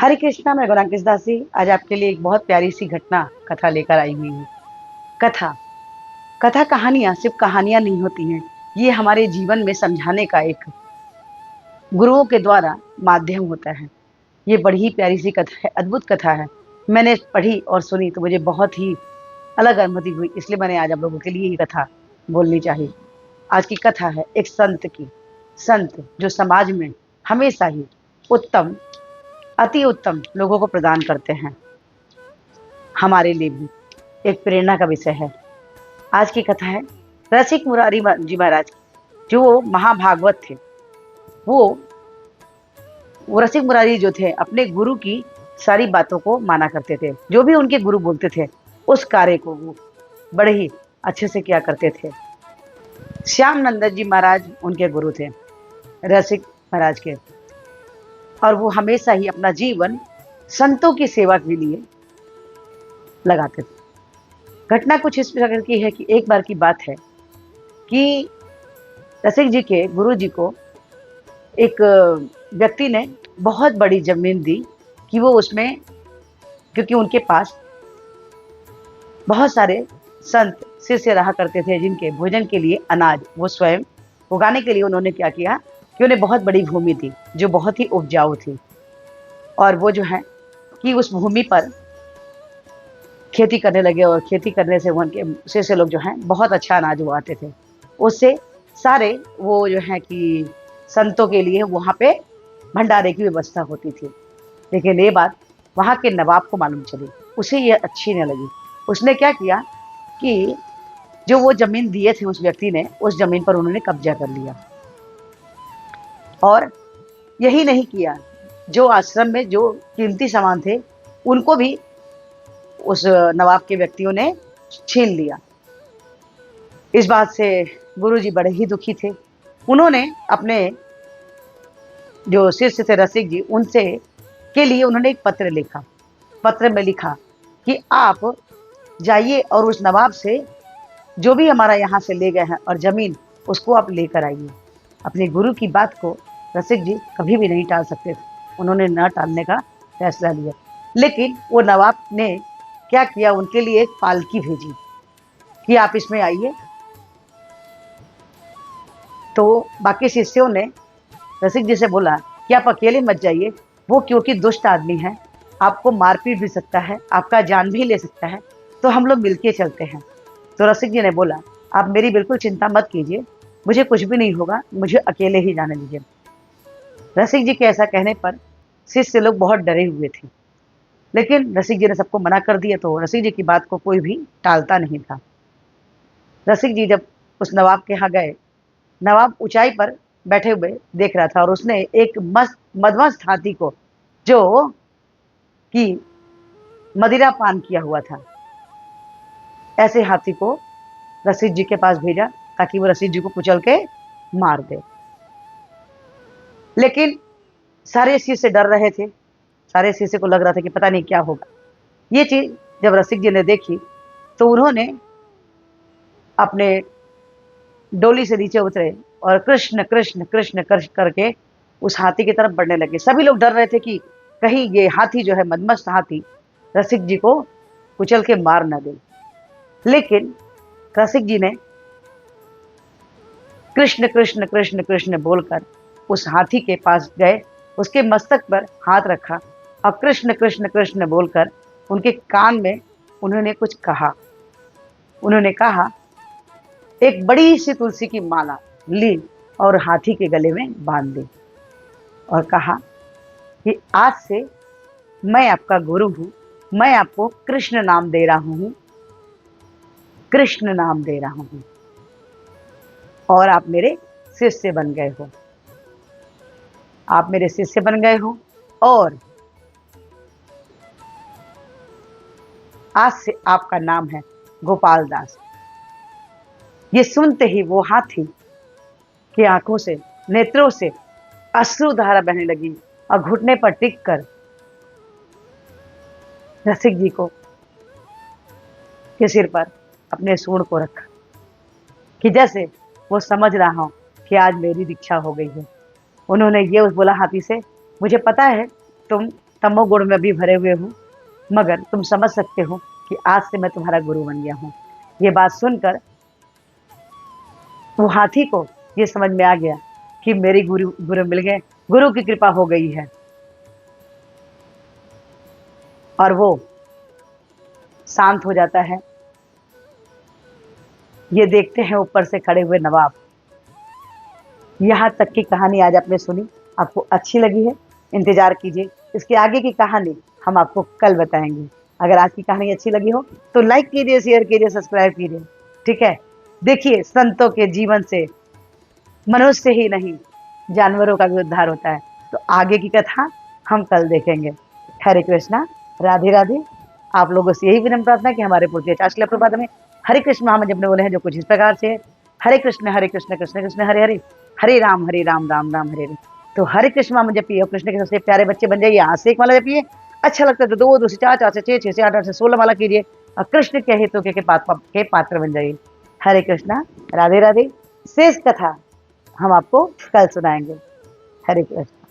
हरे कृष्णा, मैं गौरांकिस दासी आज आपके लिए एक बहुत प्यारी सी घटना कथा लेकर आई हुई हूँ। कथा कथा कहानियां सिर्फ कहानियां नहीं होती हैं। ये हमारे जीवन में समझाने का एक गुरुओं के द्वारा माध्यम होता है। ये बड़ी ही प्यारी सी कथा है, अद्भुत कथा है। मैंने पढ़ी और सुनी तो मुझे बहुत ही अलग अनुभूति हुई, इसलिए मैंने आज आप लोगों के लिए ये कथा बोलनी चाहिए। आज की कथा है एक संत की। संत जो समाज में हमेशा ही उत्तम, अति उत्तम लोगों को प्रदान करते हैं, हमारे लिए भी एक प्रेरणा का विषय है। आज की कथा है रसिक मुरारी जी महाराज की, जो महाभागवत थे। वो वो रसिक मुरारी जो थे अपने गुरु की सारी बातों को माना करते थे। जो भी उनके गुरु बोलते थे उस कार्य को वो बड़े ही अच्छे से किया करते थे। श्याम नंदन जी महाराज उनके गुरु थे, रसिक महाराज के। और वो हमेशा ही अपना जीवन संतों की सेवा के लिए लगाते थे। घटना कुछ इस प्रकार की है कि एक बार की बात है कि रसिक जी के गुरु जी को एक व्यक्ति ने बहुत बड़ी जमीन दी कि वो उसमें, क्योंकि उनके पास बहुत सारे संत शिष्य रहा करते थे जिनके भोजन के लिए अनाज वो स्वयं उगाने के लिए उन्होंने क्या किया कि उन्हें बहुत बड़ी भूमि दी जो बहुत ही उपजाऊ थी। और वो जो है कि उस भूमि पर खेती करने लगे और खेती करने से उनके शिष्य लोग जो हैं बहुत अच्छा अनाज उगाते थे। उससे सारे वो जो है कि संतों के लिए वहाँ पे भंडारे की व्यवस्था होती थी। लेकिन ये बात वहाँ के नवाब को मालूम चली, उसे ये अच्छी न लगी। उसने क्या किया कि जो वो जमीन दिए थे उस व्यक्ति ने, उस जमीन पर उन्होंने कब्जा कर लिया। और यही नहीं किया, जो आश्रम में जो कीमती सामान थे उनको भी उस नवाब के व्यक्तियों ने छीन लिया। इस बात से गुरुजी बड़े ही दुखी थे। उन्होंने अपने जो शिष्य थे रसिक जी, उनसे के लिए उन्होंने एक पत्र लिखा। पत्र में लिखा कि आप जाइए और उस नवाब से जो भी हमारा यहाँ से ले गए हैं और जमीन उसको आप लेकर आइए। अपने गुरु की बात को रसिक जी कभी भी नहीं टाल सकते थे। उन्होंने न टालने का फैसला लिया। लेकिन वो नवाब ने क्या किया, उनके लिए एक पालकी भेजी कि आप इसमें आइए। तो बाकी शिष्यों ने रसिक जी से बोला कि आप अकेले मत जाइए, वो क्योंकि दुष्ट आदमी है, आपको मार पीट भी सकता है, आपका जान भी ले सकता है, तो हम लोग मिलके चलते हैं। तो रसिक जी ने बोला आप मेरी बिल्कुल चिंता मत कीजिए, मुझे कुछ भी नहीं होगा, मुझे अकेले ही जाने दीजिए। रसिक जी के ऐसा कहने पर शिष्य लोग बहुत डरे हुए थे। लेकिन रसिक जी ने सबको मना कर दिया, तो रसिक जी की बात को कोई भी टालता नहीं था। रसिक जी जब उस नवाब के यहाँ गए, नवाब ऊंचाई पर बैठे हुए देख रहा था और उसने एक मस्त मदमस्त हाथी को, जो कि मदिरा पान किया हुआ था, ऐसे हाथी को रसिक जी के पास भेजा ताकि वो रसिक जी को कुचल के मार दे। लेकिन सारे इस चीज से डर रहे थे। सारे इस चीज से को लग रहा था कि पता नहीं क्या होगा। ये चीज जब रसिक जी ने देखी तो उन्होंने अपने डोली से नीचे उतरे और कृष्ण कृष्ण कृष्ण कृष्ण करके उस हाथी की तरफ बढ़ने लगे। सभी लोग डर रहे थे कि कहीं ये हाथी जो है, मदमस्त हाथी, रसिक जी को कुचल के मार न दे। लेकिन रसिक जी ने कृष्ण कृष्ण कृष्ण कृष्ण बोलकर उस हाथी के पास गए, उसके मस्तक पर हाथ रखा और कृष्ण कृष्ण कृष्ण बोलकर उनके कान में उन्होंने कुछ कहा। उन्होंने कहा एक बड़ी सी तुलसी की माला ली और हाथी के गले में बांध दी और कहा कि आज से मैं आपका गुरु हूं, मैं आपको कृष्ण नाम दे रहा हूं, कृष्ण नाम दे रहा हूं और आप मेरे शिष्य बन गए हो। आप मेरे शिष्य बन गए हो और आज से आपका नाम है गोपाल दास। ये सुनते ही वो हाथी की आंखों से, नेत्रों से अश्रुधारा बहने लगी और घुटने पर टिक कर रसिक जी को के सिर पर अपने सूंड को रखा कि जैसे वो समझ रहा हो कि आज मेरी दीक्षा हो गई है। उन्होंने ये बोला हाथी से, मुझे पता है तुम तमोगुण में भी भरे हुए हूँ, मगर तुम समझ सकते हो कि आज से मैं तुम्हारा गुरु बन गया हूँ। ये बात सुनकर वो हाथी को ये समझ में आ गया कि मेरी गुरु गुरु मिल गए, गुरु की कृपा हो गई है। और वो शांत हो जाता है। ये देखते हैं ऊपर से खड़े हुए नवाब। यहाँ तक की कहानी आज आपने सुनी, आपको अच्छी लगी है? इंतजार कीजिए, इसके आगे की कहानी हम आपको कल बताएंगे। अगर आज की कहानी अच्छी लगी हो तो लाइक कीजिए, शेयर कीजिए, सब्सक्राइब कीजिए। ठीक है, देखिए संतों के जीवन से मनुष्य ही नहीं जानवरों का भी उद्धार होता है। तो आगे की कथा हम कल देखेंगे। हरे कृष्णा, राधे राधे। आप लोगों से यही विनम्र प्रार्थना कि हमारे पूज्य आचार्य प्रपाद में हरे कृष्ण महामंत्र जपने बोले हैं, जो कुछ इस प्रकार से है। हरे कृष्ण कृष्ण कृष्ण हरे हरे, हरे राम राम राम हरे हरे। तो हरे कृष्ण महामंत्र जपिए और कृष्ण के सबसे प्यारे बच्चे बन जाइए। आज से एक माला जपिए, अच्छा लगता है तो 2 2 से 4 4 से 6 6 से 8 8 से 16 माला कीजिए और कृष्ण के हितों के पात्र बन जाइए। हरे कृष्णा, राधे राधे। शेष कथा हम आपको कल सुनाएंगे। हरे कृष्ण।